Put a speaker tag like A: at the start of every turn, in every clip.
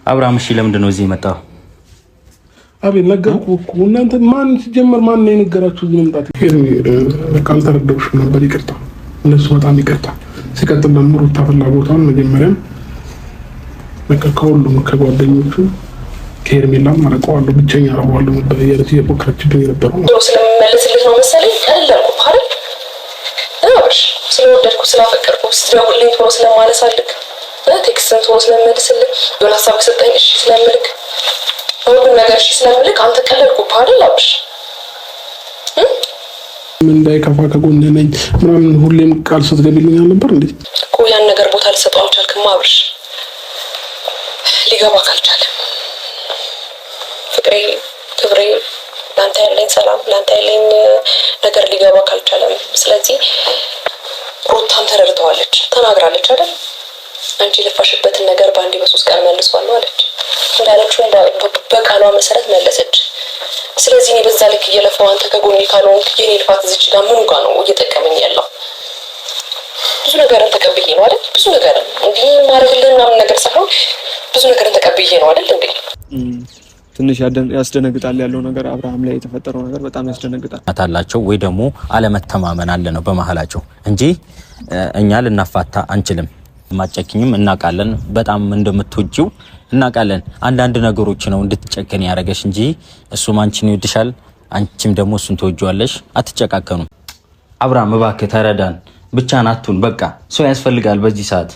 A: አብርሃም እሺ ለምንድን ነው እዚህ የመጣው?
B: አቤል ነገርኩህ እኮ እናንተ ማን ሲጀመር ማን ነው የነገራችሁ እዚህ መምጣት? ካልተረዳሁሽ ነበር ይቅርታ። እነሱ በጣም ይቅርታ። ሲቀጥል ደግሞ ሩታ ፍላጎቷን መጀመሪያም በቃ ከሁሉም ከጓደኞቹ ከሄርሜላም አረቀዋለሁ ብቸኛ አረዋለሁ ነበር የሞከረችብኝ የነበረው
C: ስለምመለስልህ ነው መሰለኝ። ቀለልኩ አይደል? እሺ ስለወደድኩ ስላፈቀርኩ ስትደውልልኝ ቶሎ ስለማነሳልክ ቴክስትን ቶሎ ስለምመልስልህ የሆነ ሀሳብ ከሰጠኝ እሺ ስለምልክ ሁሉም ነገር እሺ ስለምልክ አንተ ቀለልኩ አይደል? አብሽ
B: ምን እንዳይከፋ ከጎንህ ነኝ ምናምን ሁሌም ቃል ስትገቢልኝ አልነበር እንዴ?
C: እኮ ያን ነገር ቦታ ልሰጠው አልቻልክም። አብሽ ሊገባ ካልቻለ ፍቅሬ ክብሬ ላንተ ያለኝ ሰላም ላንተ ያለኝ ነገር ሊገባ ካልቻለም፣ ስለዚህ ሩታም ተረድተዋለች፣ ተናግራለች አይደል? አንቺ ለፋሽበትን ነገር ባንዲ በሶስት ቀን መልሷል አለች። እንዳለችው በቃሏ መሰረት መለሰች። ስለዚህ እኔ በዛ ልክ እየለፋው አንተ ከጎኔ ካልሆንክ የኔ ልፋት እዚች ጋር ምኑ ጋር ነው እየጠቀመኝ ያለው? ብዙ ነገርን ተቀብዬ ነው አይደል? ብዙ ነገርን እንዲህ ማድረግልህ ምናምን ነገር ሳይሆን ብዙ ነገርን ተቀብዬ ነው አይደል እንዴ?
D: ትንሽ ያስደነግጣል ያለው ነገር አብርሃም ላይ የተፈጠረው ነገር በጣም ያስደነግጣል።
A: አታላቸው ወይ ደግሞ አለመተማመን አለ ነው በመሃላቸው እንጂ እኛ ልናፋታ አንችልም። ማጨክኝም እናቃለን፣ በጣም እንደምትወጂው እናቃለን። አንዳንድ ነገሮች ነው እንድትጨከን ያረጋሽ እንጂ እሱም አንቺን ይወድሻል፣ አንቺም ደግሞ እሱን ትወጂዋለሽ። አትጨካከኑ። አብርሃም እባክህ ተረዳን፣ ብቻህን አትሁን። በቃ ሰው ያስፈልጋል በዚህ ሰዓት።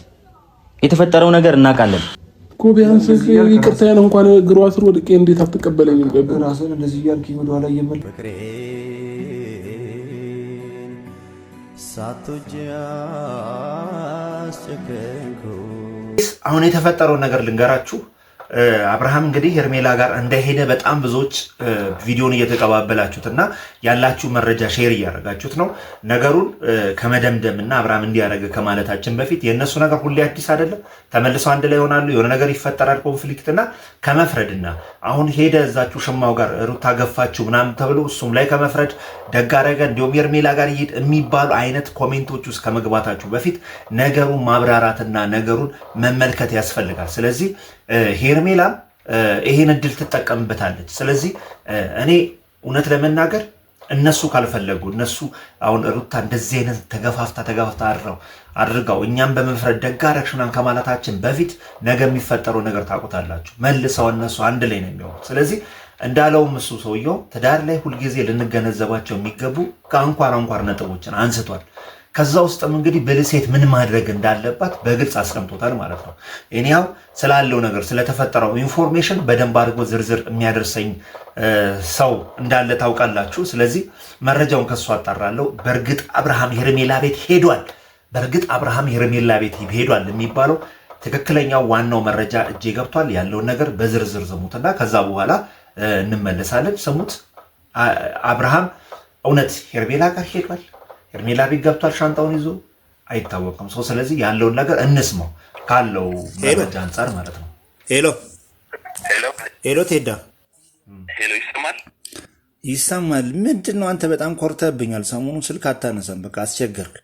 A: የተፈጠረው ነገር እናቃለን
B: እኮ ቢያንስ ይቅርታ ያለ እንኳን እግሯ ስር ወድቄ እንዴት አትቀበለኝም?
D: ራስን እንደዚህ እያልክ ወደ ኋላ እየመለ
E: አሁን የተፈጠረው ነገር ልንገራችሁ። አብርሃም እንግዲህ ሄርሜላ ጋር እንደሄደ በጣም ብዙዎች ቪዲዮን እየተቀባበላችሁትና ያላችሁ መረጃ ሼር እያደረጋችሁት ነው። ነገሩን ከመደምደምና አብርሃም እንዲያደርግ ከማለታችን በፊት የእነሱ ነገር ሁሌ አዲስ አይደለም። ተመልሰው አንድ ላይ ይሆናሉ፣ የሆነ ነገር ይፈጠራል፣ ኮንፍሊክትና ከመፍረድና አሁን ሄደ እዛችሁ ሽማው ጋር ሩታ ገፋችሁ ምናምን ተብሎ እሱም ላይ ከመፍረድ ደግ አደረገ እንዲሁም ሄርሜላ ጋር ይሄድ የሚባሉ አይነት ኮሜንቶች ውስጥ ከመግባታችሁ በፊት ነገሩን ማብራራትና ነገሩን መመልከት ያስፈልጋል። ስለዚህ ሄርሜላም ይሄን እድል ትጠቀምበታለች። ስለዚህ እኔ እውነት ለመናገር እነሱ ካልፈለጉ እነሱ አሁን ሩታ እንደዚህ አይነት ተገፋፍታ አድርገው እኛም በመፍረድ ደጋረክሽናን ከማለታችን በፊት ነገ የሚፈጠረው ነገር ታውቁታላችሁ። መልሰው እነሱ አንድ ላይ ነው የሚሆኑት። ስለዚህ እንዳለውም እሱ ሰውየው ትዳር ላይ ሁልጊዜ ልንገነዘባቸው የሚገቡ ከአንኳር ነጥቦችን አንስቷል። ከዛ ውስጥም እንግዲህ ብልሴት ምን ማድረግ እንዳለባት በግልጽ አስቀምጦታል ማለት ነው። እኔው ስላለው ነገር ስለተፈጠረው ኢንፎርሜሽን በደንብ አድርጎ ዝርዝር የሚያደርሰኝ ሰው እንዳለ ታውቃላችሁ። ስለዚህ መረጃውን ከሱ አጣራለሁ። በእርግጥ አብርሃም ሄርሜላ ቤት ሄዷል የሚባለው ትክክለኛው ዋናው መረጃ እጄ ገብቷል። ያለውን ነገር በዝርዝር ስሙትና ከዛ በኋላ እንመለሳለን። ስሙት። አብርሃም እውነት ሄርሜላ ጋር ሄዷል? ሄርሜላ ቤት ገብቷል ሻንጣውን ይዞ አይታወቅም። ስለዚህ ያለውን ነገር እንስማው ካለው መረጃ አንጻር ማለት ነው።
F: ሄሎ ቴዳ፣
G: ይሰማል? ምንድን ነው አንተ በጣም ኮርተብኛል። ሰሞኑን ስልክ አታነሳም፣ በቃ አስቸገርክ።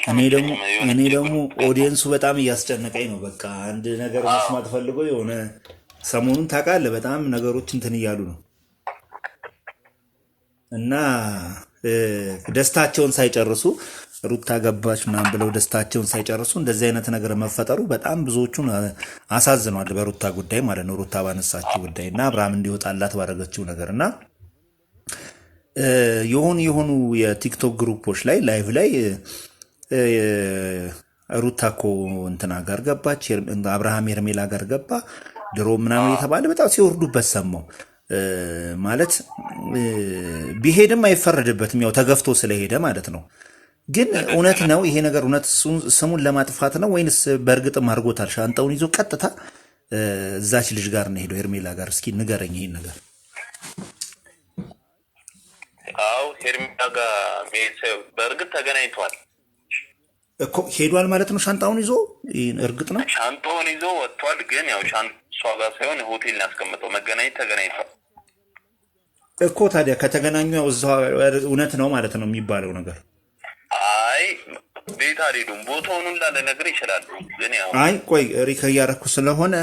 G: እኔ ደግሞ ኦዲየንሱ በጣም እያስጨነቀኝ ነው። በቃ አንድ ነገር መስማት ፈልጎ የሆነ ሰሞኑን ታውቃለህ በጣም ነገሮች እንትን እያሉ ነው እና ደስታቸውን ሳይጨርሱ ሩታ ገባች ምናምን ብለው ደስታቸውን ሳይጨርሱ እንደዚህ አይነት ነገር መፈጠሩ በጣም ብዙዎቹን አሳዝኗል። በሩታ ጉዳይ ማለት ነው። ሩታ ባነሳችው ጉዳይ እና አብርሃም እንዲወጣላት ባደረገችው ነገር እና የሆኑ የቲክቶክ ግሩፖች ላይ ላይቭ ላይ ሩታ እኮ እንትና ጋር ገባች፣ አብርሃም ሄርሜላ ጋር ገባ ድሮ ምናምን የተባለ በጣም ሲወርዱበት ሰማው። ማለት ቢሄድም አይፈረድበትም፣ ያው ተገፍቶ ስለሄደ ማለት ነው። ግን እውነት ነው ይሄ ነገር እውነት ስሙን ለማጥፋት ነው ወይንስ በእርግጥም አድርጎታል? ሻንጣውን ይዞ ቀጥታ እዛች ልጅ ጋር ነው ሄደው ሄርሜላ ጋር። እስኪ ንገረኝ ይሄን ነገር።
F: አው ሄርሜላ ጋር በእርግጥ ተገናኝቷል
G: እኮ ሄዷል ማለት ነው። ሻንጣውን ይዞ እርግጥ ነው
F: ሻንጣውን ይዞ ወጥቷል። ግን ያው እሷ ጋር ሳይሆን ሆቴል ያስቀምጠው መገናኘት ተገናኝቷል
G: እኮ። ታዲያ ከተገናኙ እዛው እውነት ነው ማለት ነው የሚባለው ነገር።
F: አይ ቤት አልሄዱም። ቦታውን ሁላ ልነግርህ ይችላሉ፣ ግን ያው
G: አይ ቆይ ሪከ እያረኩ ስለሆነ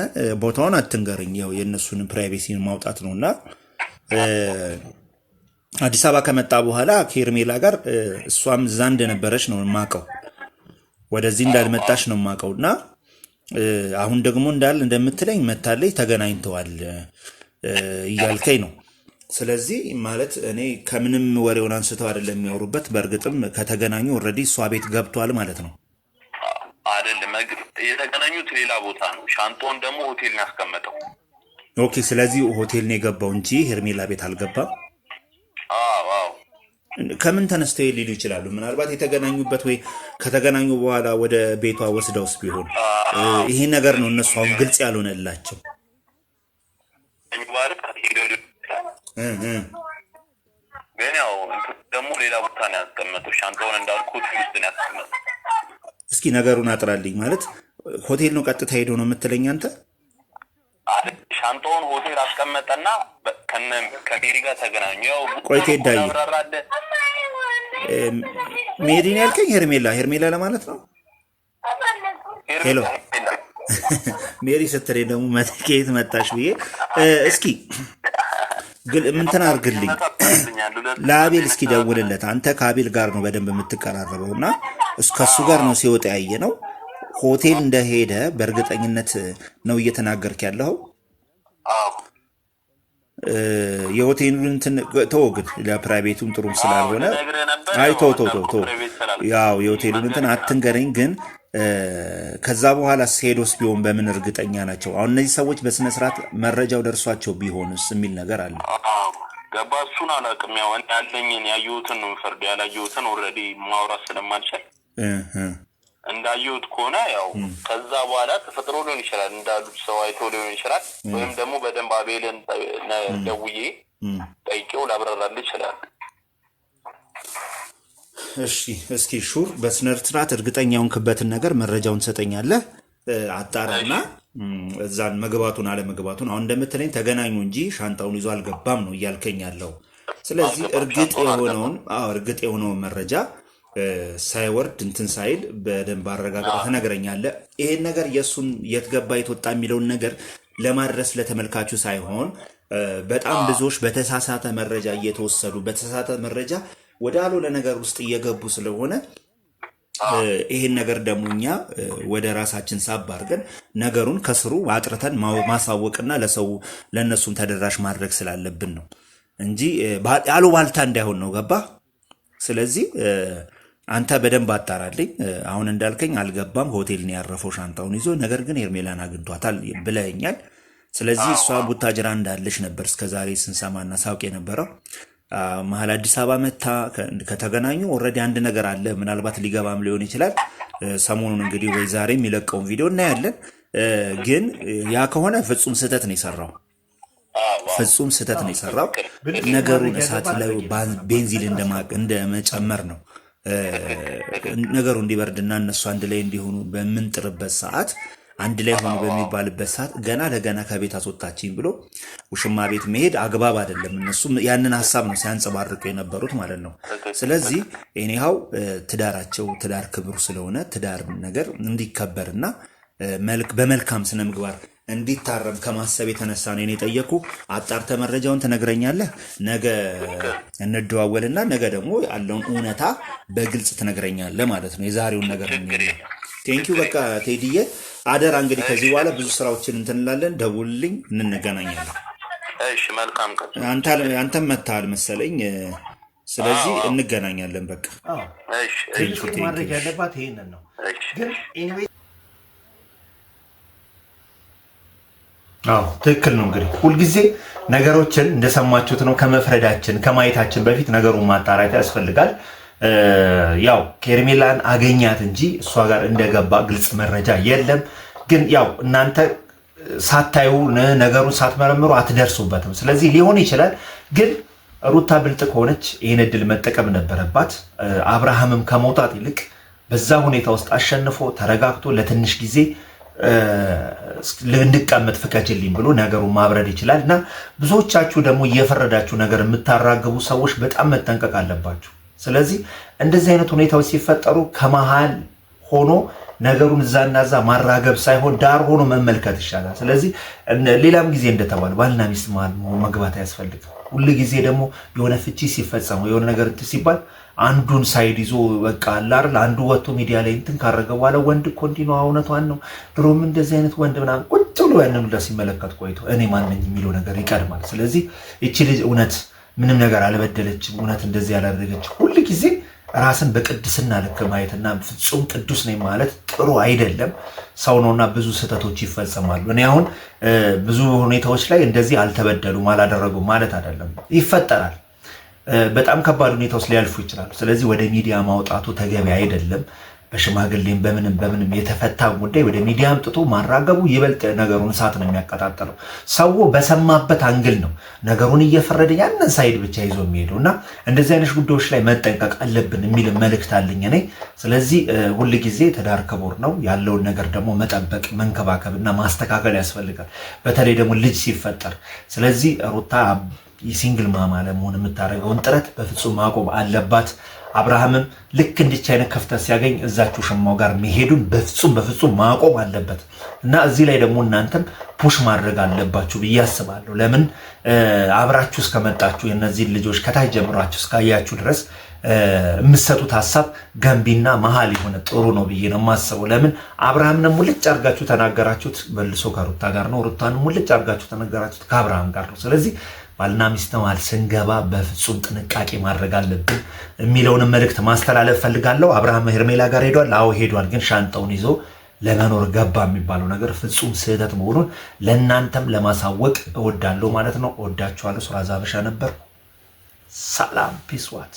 G: ቦታውን አትንገርኝ። ያው የእነሱን ፕራይቬሲን ማውጣት ነውና አዲስ አበባ ከመጣ በኋላ ከሄርሜላ ጋር እሷም እዛ እንደነበረች ነው የማውቀው፣ ወደዚህ እንዳልመጣች ነው የማውቀውና አሁን ደግሞ እንደምትለኝ መታለች ተገናኝተዋል እያልከኝ ነው። ስለዚህ ማለት እኔ ከምንም ወሬውን አንስተው አይደለም የሚያወሩበት። በእርግጥም ከተገናኙ ኦልሬዲ እሷ ቤት ገብቷል ማለት ነው
F: አይደለም? የተገናኙት ሌላ ቦታ ነው። ሻንጣውን ደግሞ ሆቴል ነው ያስቀመጠው።
G: ኦኬ። ስለዚህ ሆቴል ነው የገባው እንጂ ሄርሜላ ቤት አልገባም።
F: አዎ።
G: ከምን ተነስተው ሊሉ ይችላሉ? ምናልባት የተገናኙበት ወይ ከተገናኙ በኋላ ወደ ቤቷ ወስደውስ ቢሆን ይሄ ነገር ነው እነሱ አሁን ግልጽ ያልሆነላቸው።
F: ግን ያው ደግሞ ሌላ ቦታ ነው ያስቀመጠው። ሻንጣውን እንዳልኩት ውስጥ ነው ያስቀመጠው።
G: እስኪ ነገሩን አጥራልኝ። ማለት ሆቴል ነው ቀጥታ ሄዶ ነው የምትለኝ አንተ?
F: ሻንጣውን ሆቴል አስቀመጠና ከሜሪ ጋር ተገናኙ። ያው
G: ቆይቴ ዳይ ሜሪን ያልከኝ ሄርሜላ ለማለት ነው። ሄሎ ሜሪ ስትሬ ደግሞ ከየት መጣሽ ብዬ እስኪ ግን እንትን አድርግልኝ ለአቤል እስኪ ደውልለት። አንተ ከአቤል ጋር ነው በደንብ የምትቀራረበው እና ከሱ ጋር ነው ሲወጣ ያየ ነው። ሆቴል እንደሄደ በእርግጠኝነት ነው እየተናገርክ ያለው። የሆቴሉን እንትን ተወው፣ ግን ለፕራይቬቱም ጥሩም ስላልሆነ አይ ተው ያው የሆቴሉን እንትን አትንገረኝ። ግን ከዛ በኋላ ሄዶስ ቢሆን በምን እርግጠኛ ናቸው? አሁን እነዚህ ሰዎች በስነ ስርዓት መረጃው ደርሷቸው ቢሆንስ የሚል ነገር አለ።
F: ገባ? እሱን አላውቅም። ያው ያለኝን ያየሁትን ነው ፈርድ፣ ያላየሁትን ኦልሬዲ ማውራት ስለማልችል እንዳየሁት ከሆነ ያው ከዛ በኋላ ተፈጥሮ ሊሆን ይችላል፣ እንዳሉት ሰው አይቶ ሊሆን ይችላል፣ ወይም ደግሞ በደንብ አቤልን ደውዬ ጠይቄው ላብራራልህ ይችላል።
G: እሺ እስኪ ሹር በስነ ስርዓት እርግጠኛውን ክበትን ነገር መረጃውን ትሰጠኛለህ። አጣራና እዛን መግባቱን አለመግባቱን አሁን እንደምትለኝ ተገናኙ እንጂ ሻንጣውን ይዞ አልገባም ነው እያልከኝ ያለው። ስለዚህ እርግጥ የሆነውን መረጃ ሳይወርድ እንትን ሳይል በደንብ አረጋግጠህ ትነግረኛለህ። ይሄን ነገር የእሱን የት ገባ የት ወጣ የሚለውን ነገር ለማድረስ ለተመልካቹ ሳይሆን በጣም ብዙዎች በተሳሳተ መረጃ እየተወሰዱ በተሳሳተ መረጃ ወደ አልሆነ ነገር ውስጥ እየገቡ ስለሆነ ይሄን ነገር ደግሞ እኛ ወደ ራሳችን ሳብ አድርገን ነገሩን ከስሩ አጥርተን ማሳወቅና ለእነሱም ተደራሽ ማድረግ ስላለብን ነው እንጂ አሉባልታ እንዳይሆን ነው። ገባ? ስለዚህ አንተ በደንብ አጣራልኝ። አሁን እንዳልከኝ አልገባም፣ ሆቴል ነው ያረፈው ሻንጣውን ይዞ። ነገር ግን ሄርሜላን አግኝቷታል ብለኸኛል። ስለዚህ እሷ ቡታጅራ እንዳለች ነበር እስከዛሬ ስንሰማና ሳውቅ የነበረው። መሀል አዲስ አበባ መታ ከተገናኙ ኦልሬዲ አንድ ነገር አለ። ምናልባት ሊገባም ሊሆን ይችላል። ሰሞኑን እንግዲህ ወይ ዛሬ የሚለቀውን ቪዲዮ እናያለን። ግን ያ ከሆነ ፍጹም ስህተት ነው የሰራው። ፍጹም ስህተት ነው የሰራው። ነገሩን እሳት ላይ ቤንዚል እንደመጨመር ነው። ነገሩ እንዲበርድና እነሱ አንድ ላይ እንዲሆኑ በምንጥርበት ሰዓት አንድ ላይ ሆኑ በሚባልበት ሰዓት ገና ለገና ከቤት አስወጣችኝ ብሎ ውሽማ ቤት መሄድ አግባብ አይደለም። እነሱ ያንን ሀሳብ ነው ሲያንጸባርቁ የነበሩት ማለት ነው። ስለዚህ ኤኒሃው ትዳር ክብሩ ስለሆነ ትዳር ነገር እንዲከበርና በመልካም ስነ ምግባር እንዲታረም ከማሰብ የተነሳ ነው የጠየኩ። አጣርተ መረጃውን ትነግረኛለህ። ነገ እንደዋወልና ነገ ደግሞ ያለውን እውነታ በግልጽ ትነግረኛለህ ማለት ነው። የዛሬውን ነገር ቴንኪው። በቃ ቴዲዬ አደራ እንግዲህ ከዚህ በኋላ ብዙ ስራዎችን እንትንላለን። ደውልልኝ፣ እንገናኛለን።
F: እሺ መልካም ቀን።
G: አንተም መታል መሰለኝ። ስለዚህ እንገናኛለን። በቃ
E: እሺ ማድረግ ያለባት ይሄንን ነው። ግን ኤኒዌይ ትክክል ነው። እንግዲህ ሁልጊዜ ነገሮችን እንደሰማችሁት ነው። ከመፍረዳችን ከማየታችን በፊት ነገሩን ማጣራት ያስፈልጋል። ያው ሄርሜላን አገኛት እንጂ እሷ ጋር እንደገባ ግልጽ መረጃ የለም። ግን ያው እናንተ ሳታዩ ነገሩን ሳትመረምሩ አትደርሱበትም። ስለዚህ ሊሆን ይችላል። ግን ሩታ ብልጥ ከሆነች ይህን እድል መጠቀም ነበረባት። አብርሃምም ከመውጣት ይልቅ በዛ ሁኔታ ውስጥ አሸንፎ ተረጋግቶ ለትንሽ ጊዜ እንድቀመጥ ፍቀጅልኝ ብሎ ነገሩን ማብረድ ይችላል። እና ብዙዎቻችሁ ደግሞ እየፈረዳችሁ ነገር የምታራግቡ ሰዎች በጣም መጠንቀቅ አለባችሁ። ስለዚህ እንደዚህ አይነት ሁኔታዎች ሲፈጠሩ ከመሃል ሆኖ ነገሩን እዛና እዛ ማራገብ ሳይሆን ዳር ሆኖ መመልከት ይሻላል። ስለዚህ ሌላም ጊዜ እንደተባለ ባልና ሚስት መግባት አያስፈልግም። ሁሉ ጊዜ ደግሞ የሆነ ፍቺ ሲፈጸም የሆነ ነገር እንትን ሲባል አንዱን ሳይድ ይዞ በቃ አላር አንዱ ወጥቶ ሚዲያ ላይ እንትን ካረገ በኋላ ወንድ እኮ እንዲህ ነው እውነቷን ነው ድሮም እንደዚህ አይነት ወንድ ምናምን ቁጭ ብሎ ያንን ሁላ ሲመለከት ቆይቶ እኔ ማን ነኝ የሚለው ነገር ይቀድማል። ስለዚህ እቺ ልጅ እውነት ምንም ነገር አልበደለችም፣ እውነት እንደዚህ ያላደረገች ሁሉ ጊዜ ራስን በቅድስና ልክ ማየትና ፍጹም ቅዱስ ነኝ ማለት ጥሩ አይደለም። ሰው ነውና ብዙ ስህተቶች ይፈጸማሉ። እኔ አሁን ብዙ ሁኔታዎች ላይ እንደዚህ አልተበደሉም አላደረጉም ማለት አይደለም፣ ይፈጠራል። በጣም ከባድ ሁኔታዎች ሊያልፉ ይችላሉ። ስለዚህ ወደ ሚዲያ ማውጣቱ ተገቢ አይደለም። በሽማግሌም በምንም የተፈታ ጉዳይ ወደ ሚዲያ አምጥቶ ማራገቡ ይበልጥ ነገሩን እሳት ነው የሚያቀጣጥለው። ሰው በሰማበት አንግል ነው ነገሩን እየፈረደ ያንን ሳይድ ብቻ ይዞ የሚሄደው እና እንደዚህ አይነት ጉዳዮች ላይ መጠንቀቅ አለብን የሚል መልእክት አለኝ እኔ። ስለዚህ ሁል ጊዜ ትዳር ክቡር ነው፣ ያለውን ነገር ደግሞ መጠበቅ መንከባከብና ማስተካከል ያስፈልጋል፣ በተለይ ደግሞ ልጅ ሲፈጠር። ስለዚህ ሩታ የሲንግል ማማ ለመሆን የምታደርገውን ጥረት በፍጹም ማቆም አለባት። አብርሃምም ልክ እንዲች አይነት ክፍተት ሲያገኝ እዛችሁ ሽማው ጋር መሄዱን በፍጹም ማቆም አለበት እና እዚህ ላይ ደግሞ እናንተም ፑሽ ማድረግ አለባችሁ ብዬ አስባለሁ። ለምን አብራችሁ እስከመጣችሁ የነዚህን ልጆች ከታች ጀምራችሁ እስካያችሁ ድረስ የምትሰጡት ሀሳብ ገንቢና መሀል የሆነ ጥሩ ነው ብዬ ነው የማስበው። ለምን አብርሃምንም ሙልጭ አድርጋችሁ ተናገራችሁት መልሶ ከሩታ ጋር ነው፣ ሩታንም ሙልጭ አድርጋችሁ ተናገራችሁት ከአብርሃም ጋር ነው። ስለዚህ ባልና ሚስት መሃል ስንገባ በፍጹም ጥንቃቄ ማድረግ አለብን የሚለውን መልእክት ማስተላለፍ ፈልጋለሁ። አብርሃም ሄርሜላ ጋር ሄዷል። አዎ ሄዷል፣ ግን ሻንጣውን ይዞ ለመኖር ገባ የሚባለው ነገር ፍጹም ስህተት መሆኑን ለእናንተም ለማሳወቅ እወዳለሁ ማለት ነው። እወዳችኋለሁ። ሱራዛ ሀበሻ ነበር። ሰላም ፒስ ዋት